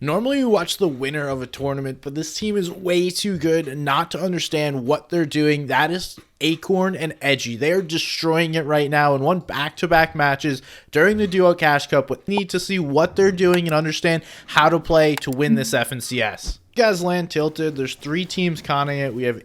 Normally we watch the winner of a tournament, but this team is way too good not to understand what they're doing. That is Acorn and Edgey. They are destroying it right now and won back-to-back matches during the Duo Cash Cup. We need to see what they're doing and understand how to play to win this FNCS. You guys land tilted. There's 3 teams conning it. We have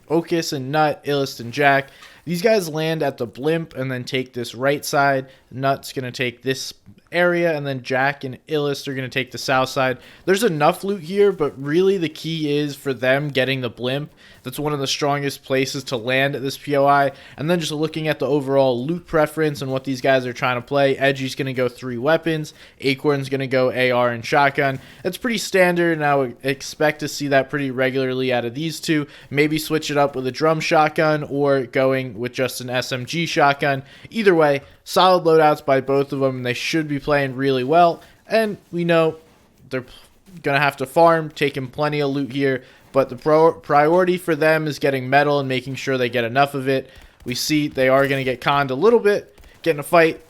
Ocus and Nut, Illist and Jack. These guys land at the blimp and then take this right side. Nut's going to take this area, and then Jack and Illist are going to take the south side. There's enough loot here, but really the key is for them getting the blimp. That's one of the strongest places to land at this POI. And then just looking at the overall loot preference and what these guys are trying to play, Edgey's going to go 3 weapons. Acorn's going to go AR and shotgun. That's pretty standard, and I would expect to see that pretty regularly out of these two. Maybe switch it up with a drum shotgun or going with just an SMG shotgun. Either way, solid loadouts by both of them, and they should be playing really well. And we know they're going to have to farm, taking plenty of loot here. But the priority for them is getting metal and making sure they get enough of it. We see they are going to get conned a little bit, get in a fight.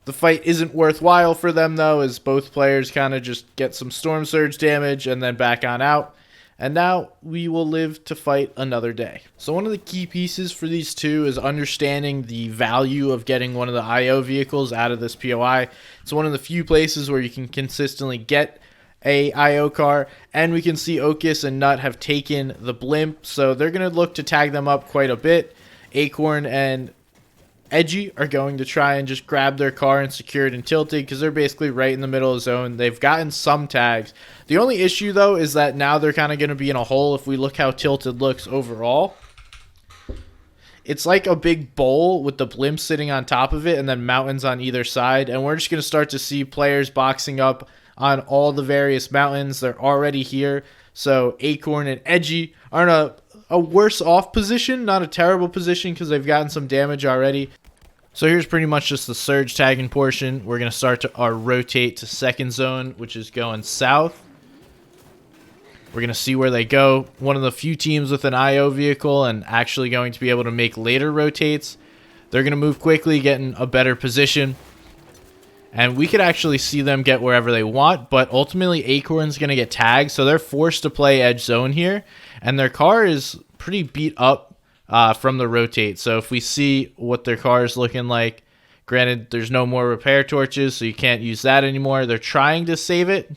The fight isn't worthwhile for them, though, as both players kind of just get some storm surge damage and then back on out. And now we will live to fight another day. So one of the key pieces for these two is understanding the value of getting one of the IO vehicles out of this POI. It's one of the few places where you can consistently get a IO car, and we can see Ocus and Nut have taken the blimp, so they're going to look to tag them up quite a bit. Acorn and Edgey are going to try and just grab their car and secure it and tilt it because they're basically right in the middle of the zone. They've gotten some tags. The only issue, though, is that now they're kind of going to be in a hole if we look how tilted looks overall. It's like a big bowl with the blimp sitting on top of it and then mountains on either side, and we're just going to start to see players boxing up on all the various mountains. They're already here, so Acorn and Edgey are in a worse off position, not a terrible position because they've gotten some damage already. So here's pretty much just the surge tagging portion. We're going to start our rotate to second zone, which is going south. We're going to see where they go. One of the few teams with an IO vehicle and actually going to be able to make later rotates. They're going to move quickly, get in a better position. And we could actually see them get wherever they want, but ultimately Acorn's going to get tagged, so they're forced to play edge zone here. And their car is pretty beat up from the rotate. So if we see what their car is looking like, granted, there's no more repair torches, so you can't use that anymore. They're trying to save it,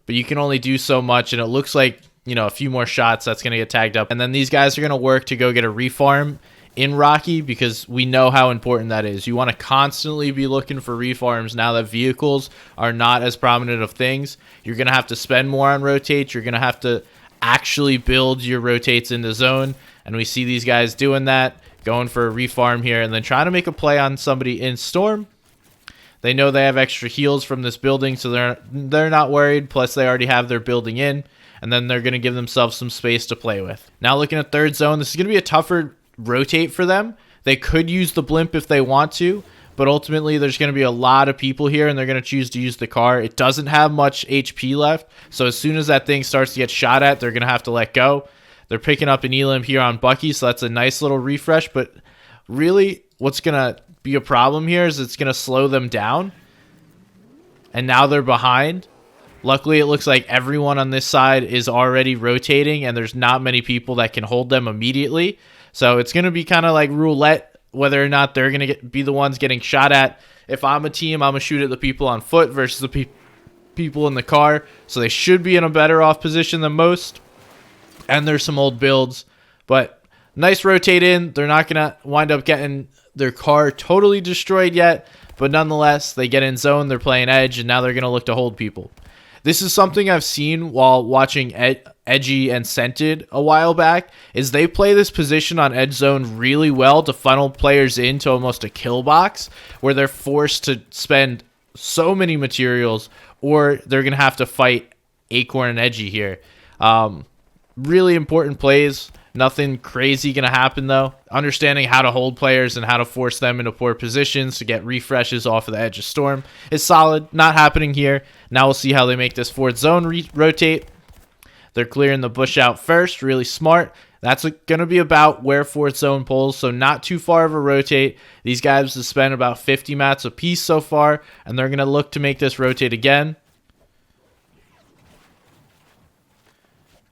but you can only do so much, and it looks like, you know, a few more shots, that's going to get tagged up. And then these guys are going to work to go get a refarm in Rocky because we know how important that is. You want to constantly be looking for refarms now that vehicles are not as prominent of things. You're going to have to spend more on rotates. You're going to have to actually build your rotates in the zone. And we see these guys doing that, going for a refarm here and then trying to make a play on somebody in Storm. They know they have extra heals from this building, so they're not worried. Plus, they already have their building in, and then they're going to give themselves some space to play with. Now looking at third zone, this is going to be a tougher rotate for them. They could use the blimp if they want to, but ultimately there's going to be a lot of people here and they're going to choose to use the car. It doesn't have much HP left, so as soon as that thing starts to get shot at, they're going to have to let go. They're picking up an elim here on Bucky, so that's a nice little refresh, but really what's going to be a problem here is it's going to slow them down, and now they're behind. Luckily, it looks like everyone on this side is already rotating, and there's not many people that can hold them immediately. So it's going to be kind of like roulette whether or not they're going to be the ones getting shot at. If I'm a team, I'm going to shoot at the people on foot versus the people in the car. So they should be in a better off position than most. And there's some old builds. But nice rotate in. They're not going to wind up getting their car totally destroyed yet. But nonetheless, they get in zone. They're playing edge. And now they're going to look to hold people. This is something I've seen while watching Edgey and Scented a while back, is they play this position on edge zone really well to funnel players into almost a kill box where they're forced to spend so many materials, or they're going to have to fight Acorn and Edgey here. Really important plays. Nothing crazy going to happen, though. Understanding how to hold players and how to force them into poor positions to get refreshes off of the edge of Storm is solid. Not happening here. Now we'll see how they make this fourth zone rotate. They're clearing the bush out first. Really smart. That's going to be about where fourth zone pulls, so not too far of a rotate. These guys have spent about 50 mats apiece so far, and they're going to look to make this rotate again.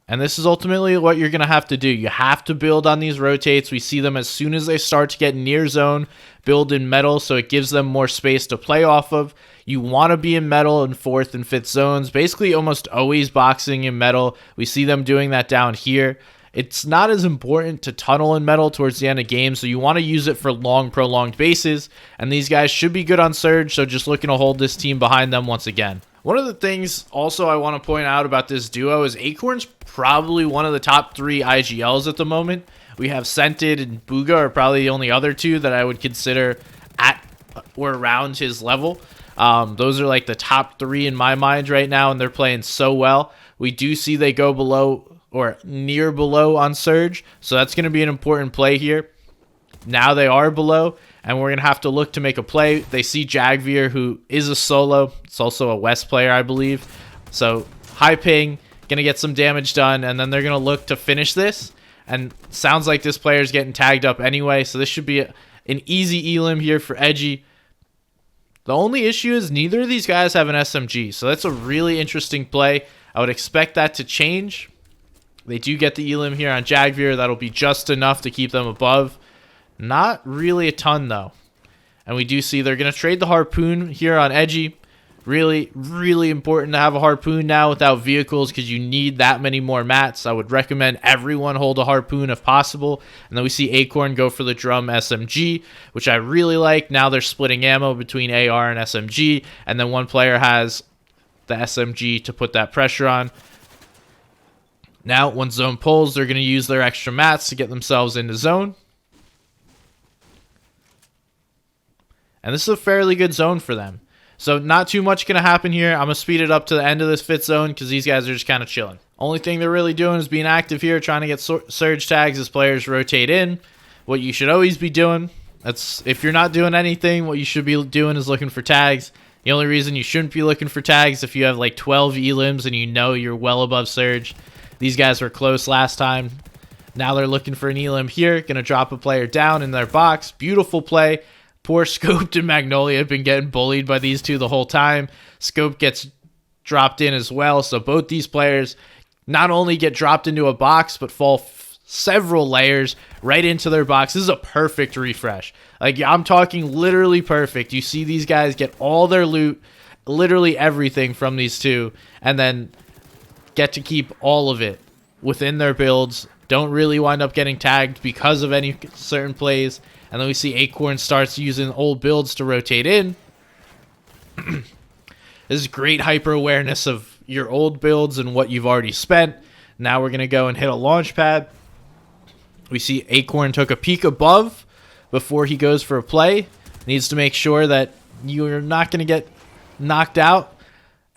And this is ultimately what you're going to have to do. You have to build on these rotates. We see them as soon as they start to get near zone, build in metal, so it gives them more space to play off of. You want to be in metal in 4th and 5th zones, basically almost always boxing in metal. We see them doing that down here. It's not as important to tunnel in metal towards the end of games, so you want to use it for long, prolonged bases. And these guys should be good on Surge, so just looking to hold this team behind them once again. One of the things also I want to point out about this duo is Acorn's probably one of the top 3 IGLs at the moment. We have Scented and Booga are probably the only other 2 that I would consider at or around his level. Those are like the top 3 in my mind right now, and they're playing so well. We do see they go below or near below on Surge, so that's going to be an important play here. Now they are below, and we're going to have to look to make a play. They see Jagveer, who is a solo. It's also a West player, I believe. So high ping, going to get some damage done, and then they're going to look to finish this. And sounds like this player is getting tagged up anyway, so this should be an easy elim here for Edgey. The only issue is neither of these guys have an SMG, so that's a really interesting play. I would expect that to change. They do get the elim here on Jagveer. That'll be just enough to keep them above. Not really a ton, though. And we do see they're going to trade the harpoon here on Edgey. Really, really important to have a harpoon now without vehicles because you need that many more mats. I would recommend everyone hold a harpoon if possible. And then we see Acorn go for the drum SMG, which I really like. Now they're splitting ammo between AR and SMG. And then one player has the SMG to put that pressure on. Now, when zone pulls, they're going to use their extra mats to get themselves into zone. And this is a fairly good zone for them. So not too much going to happen here. I'm going to speed it up to the end of this 5th zone because these guys are just kind of chilling. Only thing they're really doing is being active here, trying to get surge tags as players rotate in. What you should always be doing, if you're not doing anything, what you should be doing is looking for tags. The only reason you shouldn't be looking for tags if you have like 12 elims and you know you're well above surge. These guys were close last time. Now they're looking for an elim here. Going to drop a player down in their box. Beautiful play. Poor Scoped and Magnolia have been getting bullied by these 2 the whole time. Scope gets dropped in as well. So both these players not only get dropped into a box, but fall several layers right into their box. This is a perfect refresh. Like, I'm talking literally perfect. You see these guys get all their loot, literally everything from these 2, and then get to keep all of it within their builds. Don't really wind up getting tagged because of any certain plays. And then we see Acorn starts using old builds to rotate in. This is great hyper awareness of your old builds and what you've already spent. Now we're going to go and hit a launch pad. We see Acorn took a peek above before he goes for a play. Needs to make sure that you're not going to get knocked out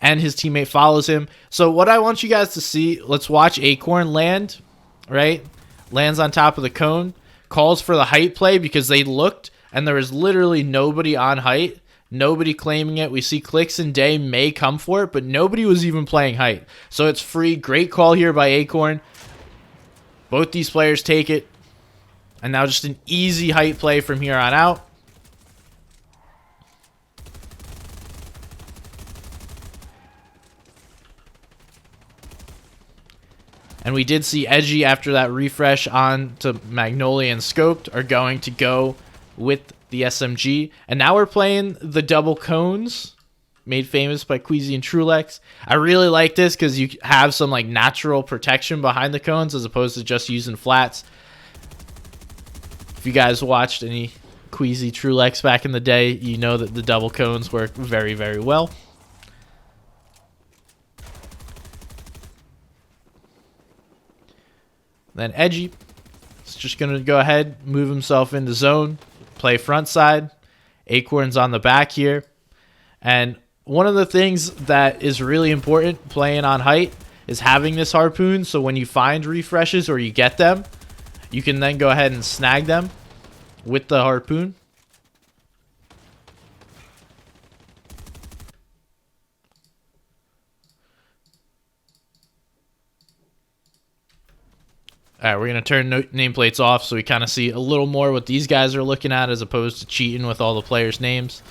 and his teammate follows him. So what I want you guys to see, let's watch Acorn land, right? Lands on top of the cone. Calls for the height play because they looked and there was literally nobody on height. Nobody claiming it. We see Clicks and Day may come for it, but nobody was even playing height. So it's free. Great call here by Acorn. Both these players take it. And now just an easy height play from here on out. And we did see Edgey after that refresh on to Magnolia and Scoped are going to go with the SMG. And now we're playing the double cones made famous by Queasy and Trulex. I really like this because you have some like natural protection behind the cones as opposed to just using flats. If you guys watched any Queasy Trulex back in the day, you know that the double cones work very, very well. Then Edgey is just going to go ahead, move himself into zone, play front side. Acorn's on the back here. And one of the things that is really important playing on height is having this harpoon. So when you find refreshes or you get them, you can then go ahead and snag them with the harpoon. All right, we're going to turn nameplates off so we kind of see a little more what these guys are looking at as opposed to cheating with all the players' names.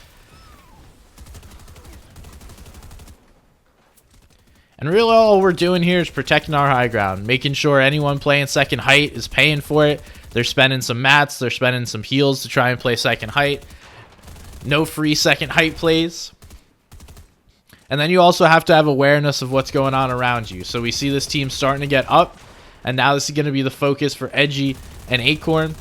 And really all we're doing here is protecting our high ground, making sure anyone playing second height is paying for it. They're spending some mats, they're spending some heals to try and play second height. No free second height plays. And then you also have to have awareness of what's going on around you. So we see this team starting to get up, and now this is going to be the focus for Edgey and Acorn.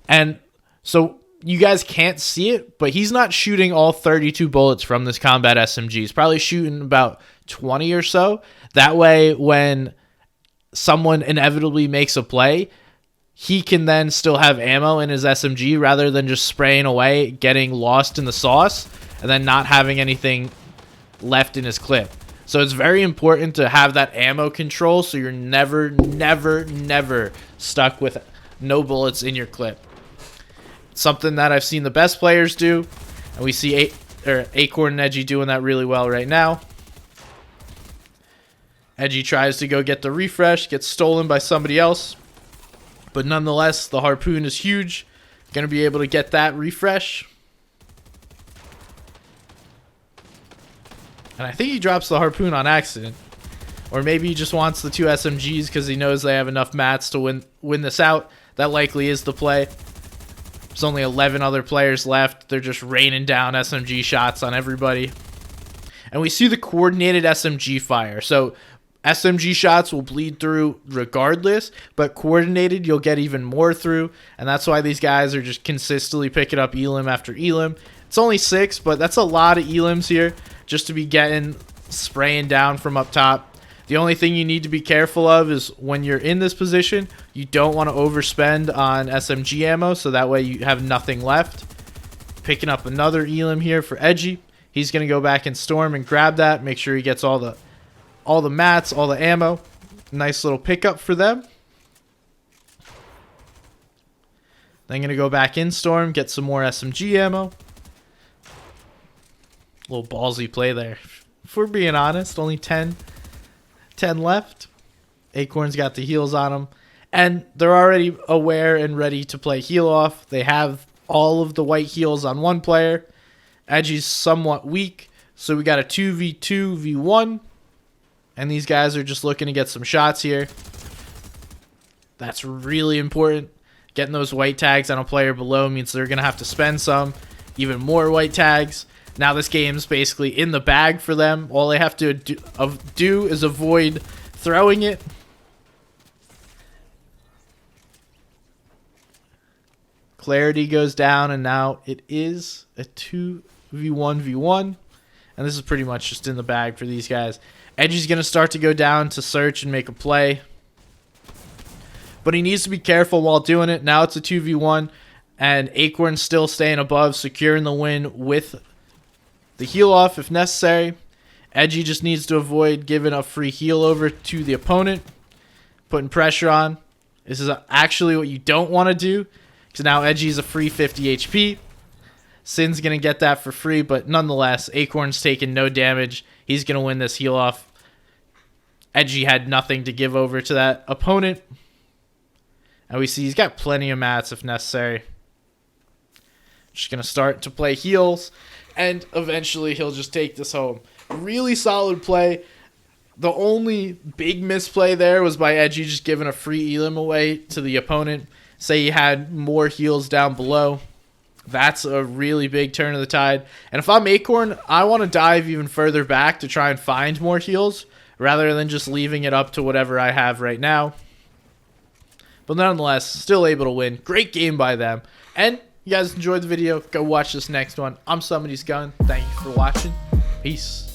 And so you guys can't see it, but he's not shooting all 32 bullets from this combat SMG. He's probably shooting about 20 or so. That way, when someone inevitably makes a play, he can then still have ammo in his SMG rather than just spraying away, getting lost in the sauce, and then not having anything left in his clip. So it's very important to have that ammo control so you're never stuck with no bullets in your clip. Something that I've seen the best players do, and we see Acorn and Edgey doing that really well right now. Edgey tries to go get the refresh, gets stolen by somebody else, but nonetheless, the harpoon is huge. Going to be able to get that refresh. And I think he drops the harpoon on accident. Or maybe he just wants the 2 SMGs because he knows they have enough mats to win this out. That likely is the play. There's only 11 other players left. They're just raining down SMG shots on everybody. And we see the coordinated SMG fire. So SMG shots will bleed through regardless, but coordinated you'll get even more through. And that's why these guys are just consistently picking up elim after elim. It's only 6, but that's a lot of elims here just to be getting spraying down from up top. The only thing you need to be careful of is when you're in this position, you don't want to overspend on SMG ammo, so that way you have nothing left. Picking up another elim here for Edgey. He's going to go back in storm and grab that, make sure he gets all the mats, all the ammo. Nice little pickup for them. Then going to go back in storm, get some more SMG ammo. Little ballsy play there. If we're being honest, only 10 left. Acorn's got the heals on them, and they're already aware and ready to play heal off. They have all of the white heals on one player. Edgey's somewhat weak, so we got a 2v2v1, and these guys are just looking to get some shots here. That's really important. Getting those white tags on a player below means they're going to have to spend some, even more white tags. Now this game's basically in the bag for them. All they have to do is avoid throwing it. Clarity goes down, and now it is a 2v1v1. And this is pretty much just in the bag for these guys. Edgey's going to start to go down to search and make a play. But he needs to be careful while doing it. Now it's a 2v1, and Acorn's still staying above, securing the win with the heal off if necessary. Edgey just needs to avoid giving a free heal over to the opponent, putting pressure on. This is actually what you don't want to do, because now Edgey's a free 50 HP. Sin's going to get that for free, but nonetheless, Acorn's taking no damage. He's going to win this heal off. Edgey had nothing to give over to that opponent. And we see he's got plenty of mats if necessary. Just going to start to play heals, and eventually he'll just take this home. Really solid play. The only big misplay there was by Edgey just giving a free elim away to the opponent. Say he had more heals down below. That's a really big turn of the tide. And if I'm Acorn, I want to dive even further back to try and find more heals rather than just leaving it up to whatever I have right now. But nonetheless, still able to win. Great game by them. And you guys enjoyed the video, go watch this next one. I'm Somebody's Gun. Thank you for watching. Peace.